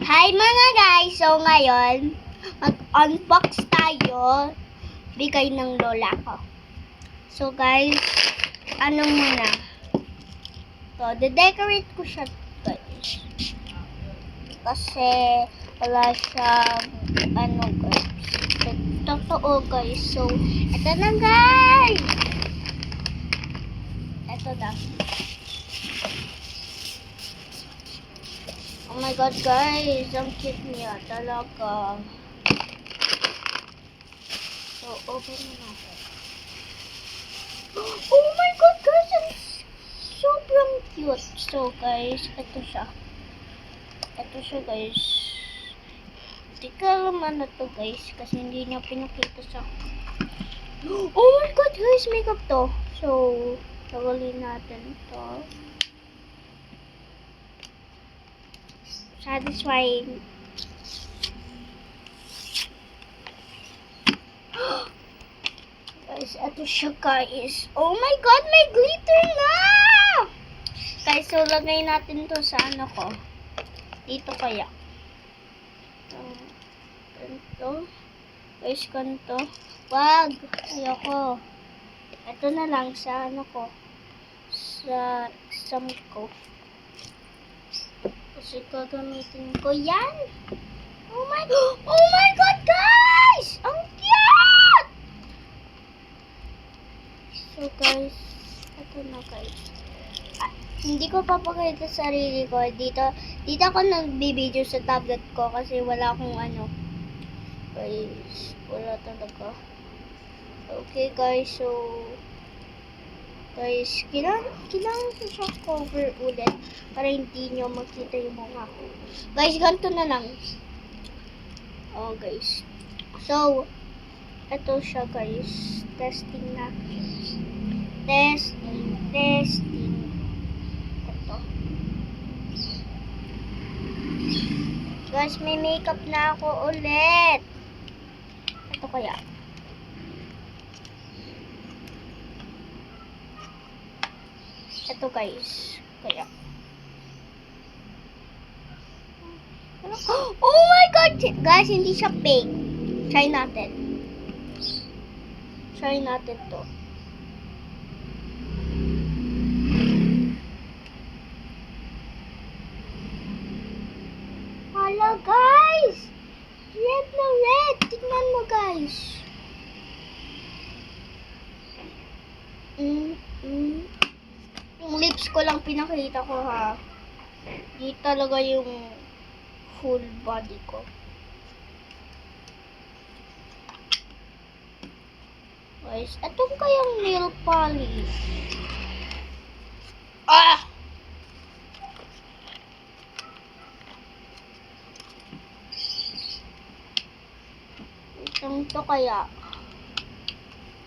Hi mga guys! So ngayon, mag-unbox tayo bigay ng lola ko. So guys, ano muna? So, de-decorate ko siya guys. Kasi wala siyang guys. Totoo guys. So, eto na guys! Eto na. Oh my god guys, ang cute niya talaga. So, open na natin. Oh my god guys, ang sobrang cute. So guys, ito siya. Ito siya guys. Hindi ka alam ano to guys, kasi hindi niya pinakita sa... Oh my god guys, makeup to. So, tawalin natin to. Satisfying. Guys, ito siya guys. Oh my god, may glitter na! Guys, so lagay natin to sa ano ko. Dito kaya. Ganito. Guys, ganito. Wag! Ayoko. Ito na lang sa ano ko. Sa exam ko. Kasi gagamitin ko yan. Oh my god guys! Ang cute! So guys, ito na guys. Hindi ko papakita sa sarili ko. Dito ako nagbibideo sa tablet ko kasi wala akong ano. Guys, wala talaga. Okay guys, so guys, kailangan ko siya cover ulit para hindi nyo makita yung mukha ko. Guys, ganito na lang. Oh guys. So, ito siya guys. Testing na. Testing. Ito. Guys, may makeup na ako ulit. Ito kaya. Ito guys. Kaya. Oh my god! Guys, hindi siya fake. Try natin. Try natin to. Hala guys! Red na red! Tignan mo guys. Yung lips ko lang pinakita ko ha. Di talaga yung full body ko. Guys, itong kayang nail polish. Itong to kaya.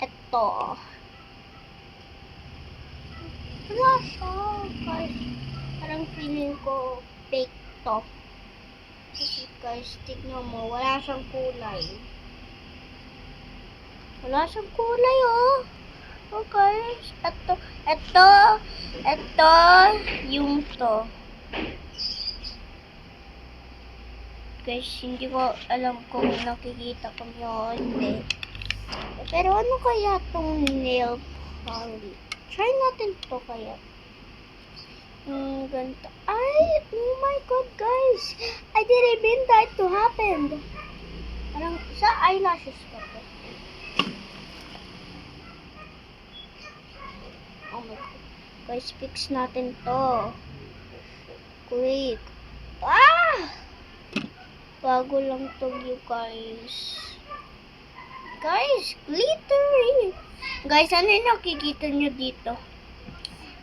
Ito. Wala siya, guys. Parang feeling ko fake to. Kasi guys, tignan mo, wala siyang kulay. Wala siyang kulay, oh. Oh, guys. Ito, yung to. Guys, hindi ko alam kung nakikita ko nyo, hindi. Pero ano kaya tong nail polish? Try natin to kaya. Ganito. Ay, oh my god, guys. I didn't mean that to happen. Parang sa eyelashes ko to. Oh my god. Guys, fix natin to. Quick. Bago lang to, you guys. Guys, glittery. Guys, ano yung nakikita nyo dito?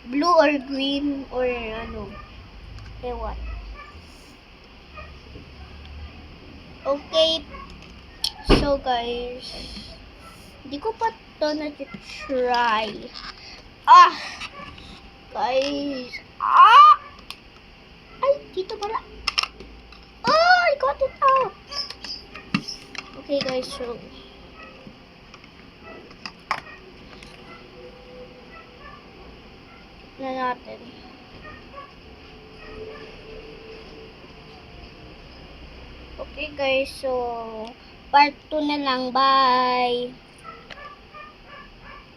Blue or green or ano? Ewan. Okay. So, guys. Hindi ko pa to na-try. Guys. Ay, dito pala. I got it out. Okay, guys. So, na natin. Okay guys, so part 2 na lang. Bye!